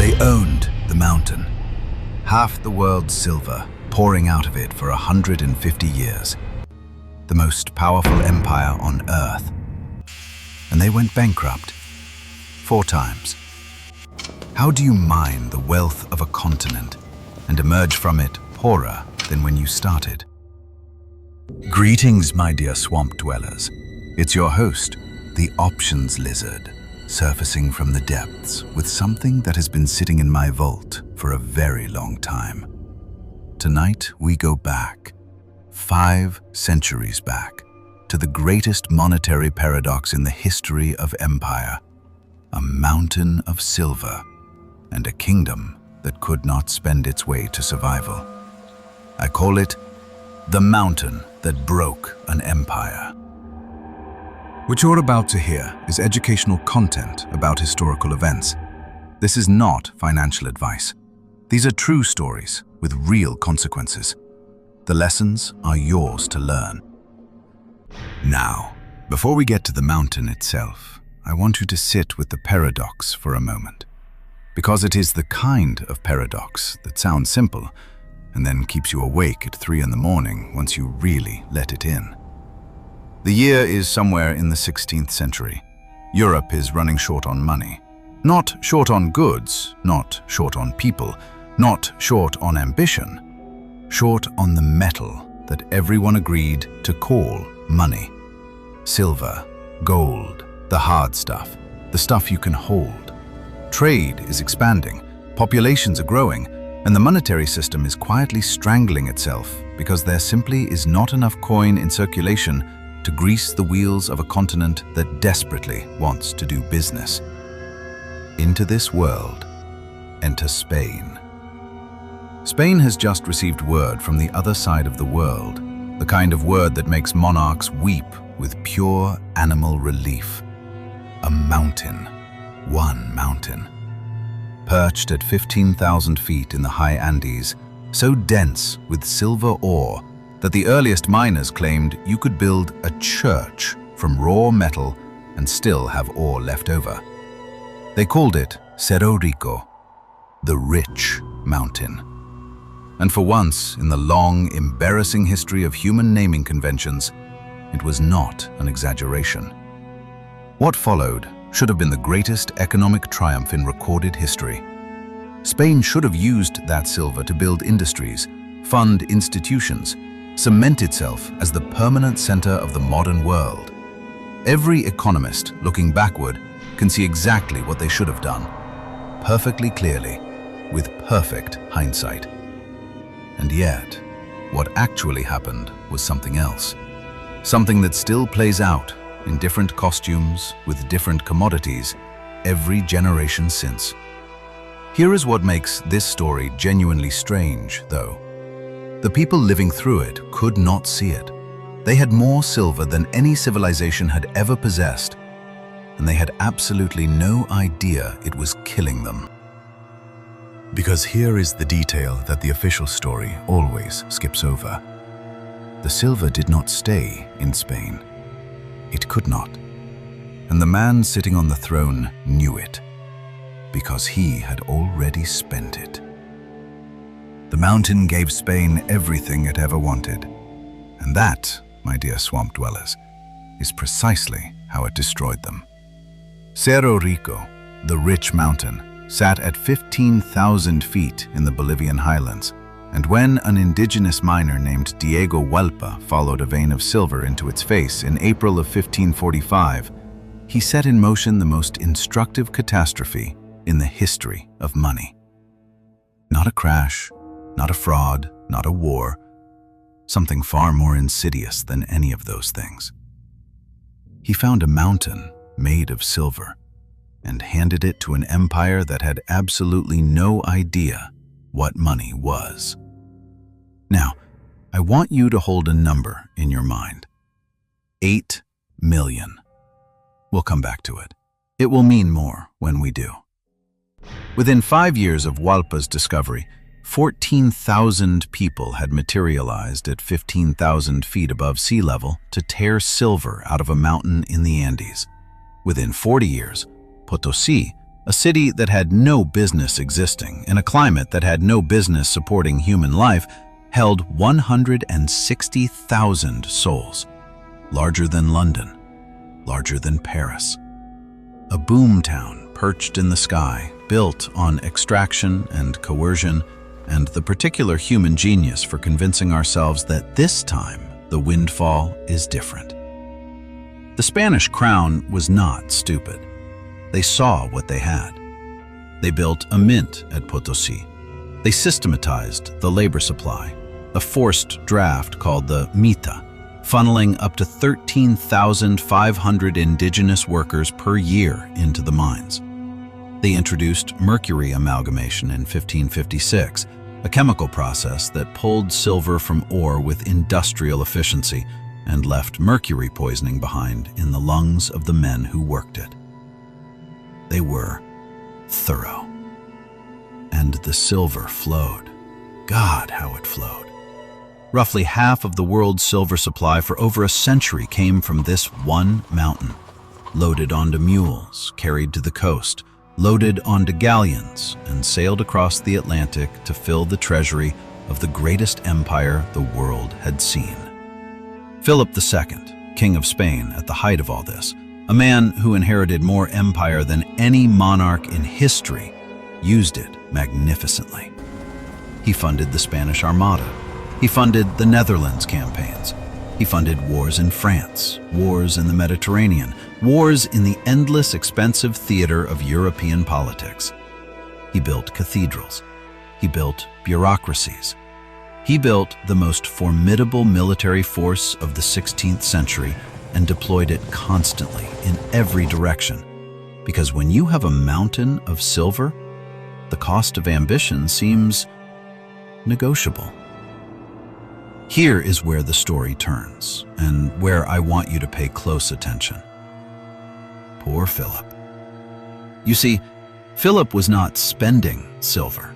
They owned the mountain, half the world's silver pouring out of it for 150 years, the most powerful empire on Earth. And they went bankrupt 4 times. How do you mine the wealth of a continent and emerge from it poorer than when you started? Greetings, my dear swamp dwellers. It's your host, the Options Lizard, surfacing from the depths with something that has been sitting in my vault for a very long time. Tonight we go back, 5 centuries back, to the greatest monetary paradox in the history of empire, a mountain of silver and a kingdom that could not spend its way to survival. I call it the mountain that broke an empire. What you're about to hear is educational content about historical events. This is not financial advice. These are true stories with real consequences. The lessons are yours to learn. Now, before we get to the mountain itself, I want you to sit with the paradox for a moment, because it is the kind of paradox that sounds simple and then keeps you awake at 3 in the morning once you really let it in. The year is somewhere in the 16th century. Europe is running short on money. Not short on goods, not short on people, not short on ambition. Short on the metal that everyone agreed to call money. Silver, gold, the hard stuff, the stuff you can hold. Trade is expanding, populations are growing, and the monetary system is quietly strangling itself because there simply is not enough coin in circulation to grease the wheels of a continent that desperately wants to do business. Into this world, enter Spain. Spain has just received word from the other side of the world, the kind of word that makes monarchs weep with pure animal relief. A mountain, one mountain, perched at 15,000 feet in the high Andes, so dense with silver ore that the earliest miners claimed you could build a church from raw metal and still have ore left over. They called it Cerro Rico, the rich mountain. And for once in the long, embarrassing history of human naming conventions, it was not an exaggeration. What followed should have been the greatest economic triumph in recorded history. Spain should have used that silver to build industries, fund institutions, cement itself as the permanent center of the modern world. Every economist looking backward can see exactly what they should have done, perfectly clearly, with perfect hindsight. And yet, what actually happened was something else. Something that still plays out in different costumes with different commodities every generation since. Here is what makes this story genuinely strange, though. The people living through it could not see it. They had more silver than any civilization had ever possessed, and they had absolutely no idea it was killing them. Because here is the detail that the official story always skips over. The silver did not stay in Spain. It could not. And the man sitting on the throne knew it, because he had already spent it. The mountain gave Spain everything it ever wanted. And that, my dear swamp dwellers, is precisely how it destroyed them. Cerro Rico, the rich mountain, sat at 15,000 feet in the Bolivian highlands, and when an indigenous miner named Diego Hualpa followed a vein of silver into its face in April of 1545, he set in motion the most instructive catastrophe in the history of money. Not a crash, not a fraud, not a war, something far more insidious than any of those things. He found a mountain made of silver and handed it to an empire that had absolutely no idea what money was. Now, I want you to hold a number in your mind. 8 million. We'll come back to it. It will mean more when we do. Within 5 years of Hualpa's discovery, 14,000 people had materialized at 15,000 feet above sea level to tear silver out of a mountain in the Andes. Within 40 years, Potosí a city that had no business existing in a climate that had no business supporting human life, held 160,000 souls, larger than London, larger than Paris. A boom town perched in the sky, built on extraction and coercion and the particular human genius for convincing ourselves that this time the windfall is different. The Spanish crown was not stupid. They saw what they had. They built a mint at Potosí. They systematized the labor supply, a forced draft called the mita, funneling up to 13,500 indigenous workers per year into the mines. They introduced mercury amalgamation in 1556, a chemical process that pulled silver from ore with industrial efficiency and left mercury poisoning behind in the lungs of the men who worked it. They were thorough. And the silver flowed. God, how it flowed. Roughly half of the world's silver supply for over a century came from this one mountain, loaded onto mules, carried to the coast, loaded onto galleons, and sailed across the Atlantic to fill the treasury of the greatest empire the world had seen. Philip II, King of Spain at the height of all this, a man who inherited more empire than any monarch in history, used it magnificently. He funded the Spanish Armada. He funded the Netherlands campaigns. He funded wars in France, wars in the Mediterranean, wars in the endless expensive theater of European politics. He built cathedrals. He built bureaucracies. He built the most formidable military force of the 16th century and deployed it constantly in every direction. Because when you have a mountain of silver, the cost of ambition seems negotiable. Here is where the story turns, and where I want you to pay close attention. Poor Philip. You see, Philip was not spending silver.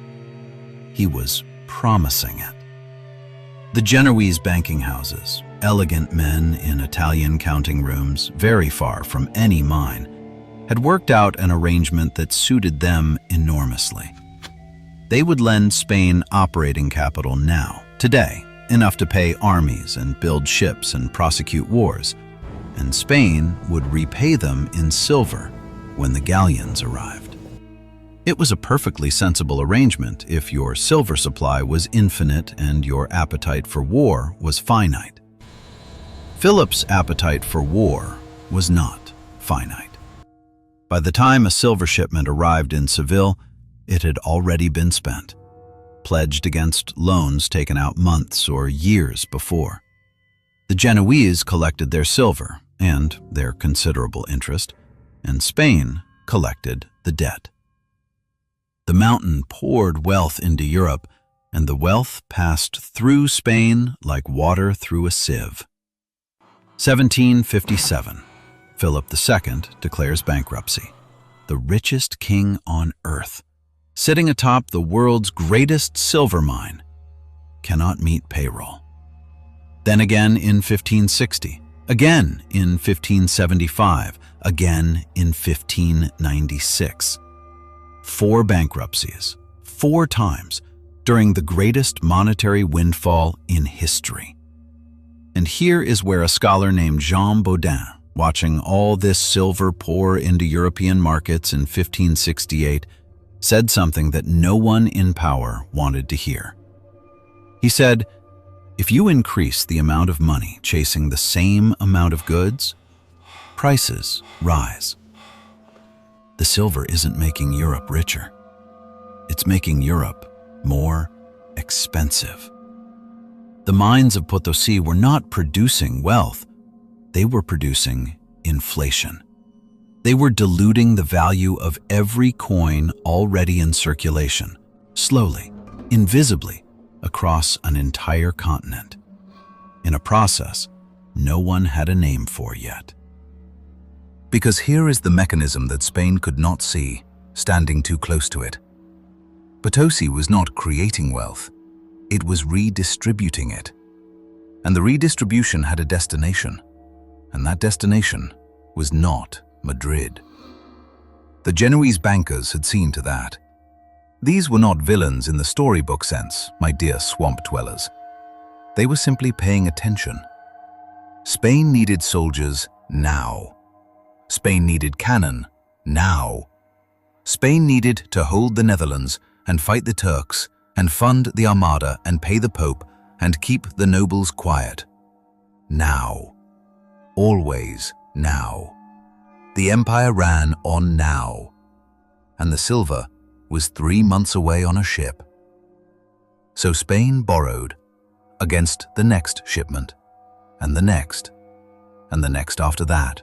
He was promising it. The Genoese banking houses, elegant men in Italian counting rooms, very far from any mine, had worked out an arrangement that suited them enormously. They would lend Spain operating capital now, today, enough to pay armies and build ships and prosecute wars, and Spain would repay them in silver when the galleons arrived. It was a perfectly sensible arrangement if your silver supply was infinite and your appetite for war was finite. Philip's appetite for war was not finite. By the time a silver shipment arrived in Seville, it had already been spent, pledged against loans taken out months or years before. The Genoese collected their silver and their considerable interest, and Spain collected the debt. The mountain poured wealth into Europe, and the wealth passed through Spain like water through a sieve. 1757, Philip II declares bankruptcy, the richest king on earth, sitting atop the world's greatest silver mine, cannot meet payroll. Then again in 1560, again in 1575, again in 1596. 4 bankruptcies, 4 times, during the greatest monetary windfall in history. And here is where a scholar named Jean Baudin, watching all this silver pour into European markets in 1568, said something that no one in power wanted to hear. He said, "If you increase the amount of money chasing the same amount of goods, prices rise. The silver isn't making Europe richer. It's making Europe more expensive." The mines of Potosí were not producing wealth. They were producing inflation. They were diluting the value of every coin already in circulation, slowly, invisibly, across an entire continent, in a process no one had a name for yet. Because here is the mechanism that Spain could not see, standing too close to it. Potosí was not creating wealth, it was redistributing it. And the redistribution had a destination, and that destination was not Madrid. The Genoese bankers had seen to that. These were not villains in the storybook sense, my dear swamp dwellers. They were simply paying attention. Spain needed soldiers now. Spain needed cannon now. Spain needed to hold the Netherlands and fight the Turks and fund the Armada and pay the Pope and keep the nobles quiet. Now. Always now. The empire ran on now. And the silver was 3 months away on a ship. So Spain borrowed against the next shipment, and the next after that.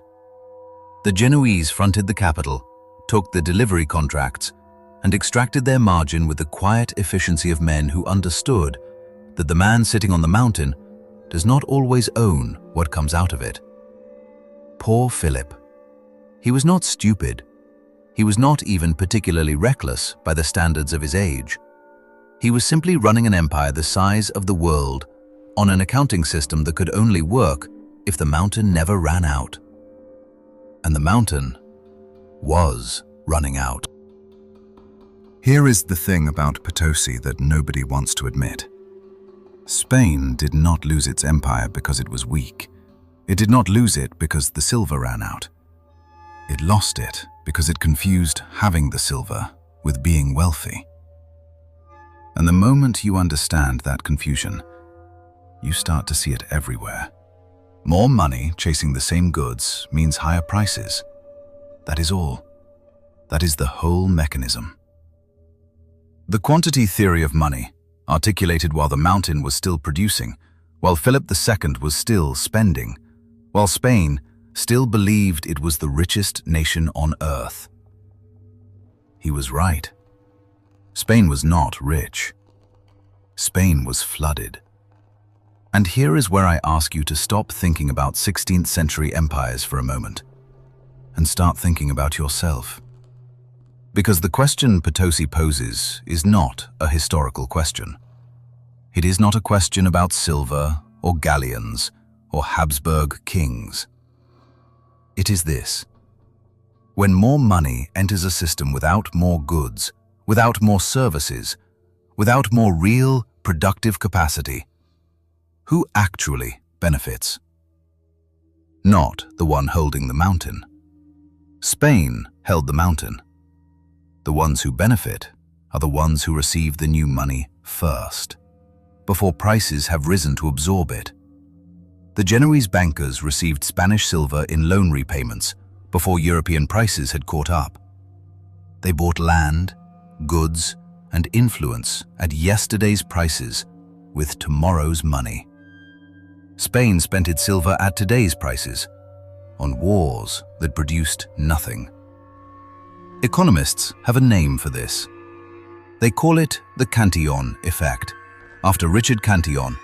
The Genoese fronted the capital, took the delivery contracts, and extracted their margin with the quiet efficiency of men who understood that the man sitting on the mountain does not always own what comes out of it. Poor Philip. He was not stupid. He was not even particularly reckless by the standards of his age. He was simply running an empire the size of the world on an accounting system that could only work if the mountain never ran out. And the mountain was running out. Here is the thing about Potosí that nobody wants to admit. Spain did not lose its empire because it was weak. It did not lose it because the silver ran out. It lost it because it confused having the silver with being wealthy. And the moment you understand that confusion, you start to see it everywhere. More money chasing the same goods means higher prices. That is all. That is the whole mechanism. The quantity theory of money, articulated while the mountain was still producing, while Philip II was still spending, while Spain still believed it was the richest nation on earth. He was right. Spain was not rich. Spain was flooded. And here is where I ask you to stop thinking about 16th century empires for a moment and start thinking about yourself. Because the question Potosí poses is not a historical question. It is not a question about silver or galleons or Habsburg kings. It is this. When more money enters a system without more goods, without more services, without more real productive capacity, who actually benefits? Not the one holding the mountain. Spain held the mountain. The ones who benefit are the ones who receive the new money first, before prices have risen to absorb it. The Genoese bankers received Spanish silver in loan repayments before European prices had caught up. They bought land, goods, and influence at yesterday's prices with tomorrow's money. Spain spent its silver at today's prices on wars that produced nothing. Economists have a name for this. They call it the Cantillon effect, after Richard Cantillon,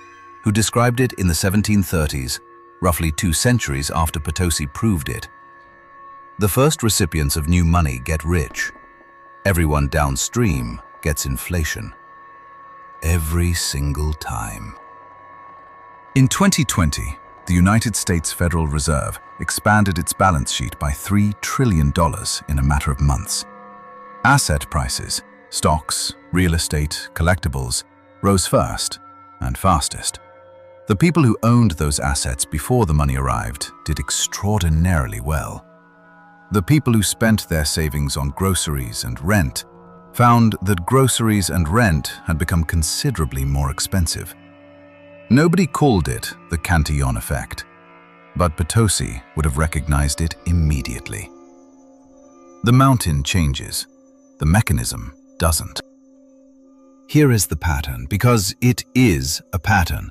who described it in the 1730s, roughly 2 centuries after Potosí proved it. The first recipients of new money get rich. Everyone downstream gets inflation. Every single time. In 2020, the United States Federal Reserve expanded its balance sheet by $3 trillion in a matter of months. Asset prices, stocks, real estate, collectibles, rose first and fastest. The people who owned those assets before the money arrived did extraordinarily well. The people who spent their savings on groceries and rent found that groceries and rent had become considerably more expensive. Nobody called it the Cantillon effect, but Potosí would have recognized it immediately. The mountain changes, the mechanism doesn't. Here is the pattern, because it is a pattern.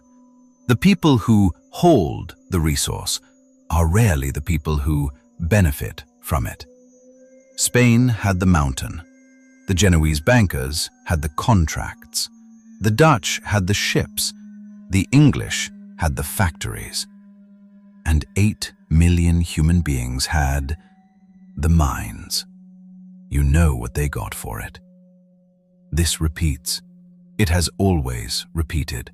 The people who hold the resource are rarely the people who benefit from it. Spain had the mountain. The Genoese bankers had the contracts. The Dutch had the ships. The English had the factories. And 8 million human beings had the mines. You know what they got for it. This repeats. It has always repeated.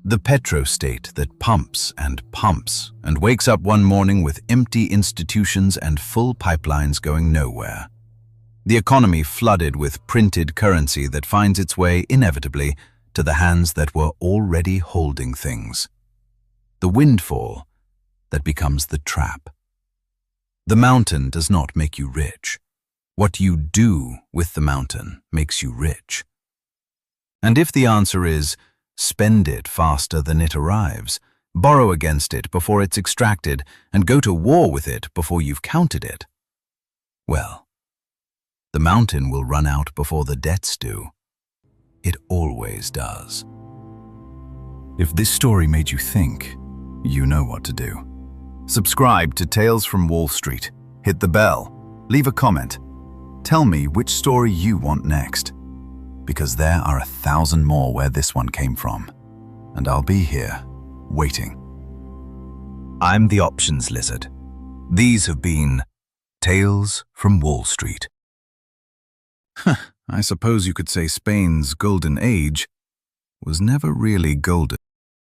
The petrostate that pumps and wakes up one morning with empty institutions and full pipelines going nowhere. The economy flooded with printed currency that finds its way, inevitably, to the hands that were already holding things. The windfall that becomes the trap. The mountain does not make you rich. What you do with the mountain makes you rich. And if the answer is, spend it faster than it arrives, borrow against it before it's extracted, and go to war with it before you've counted it, well, the mountain will run out before the debts do. It always does. If this story made you think, you know what to do. Subscribe to Tales from Wall Street. Hit the bell. Leave a comment. Tell me which story you want next. Because there are 1,000 more where this one came from. And I'll be here, waiting. I'm the Options Lizard. These have been Tales from Wall Street. I suppose you could say Spain's golden age was never really golden.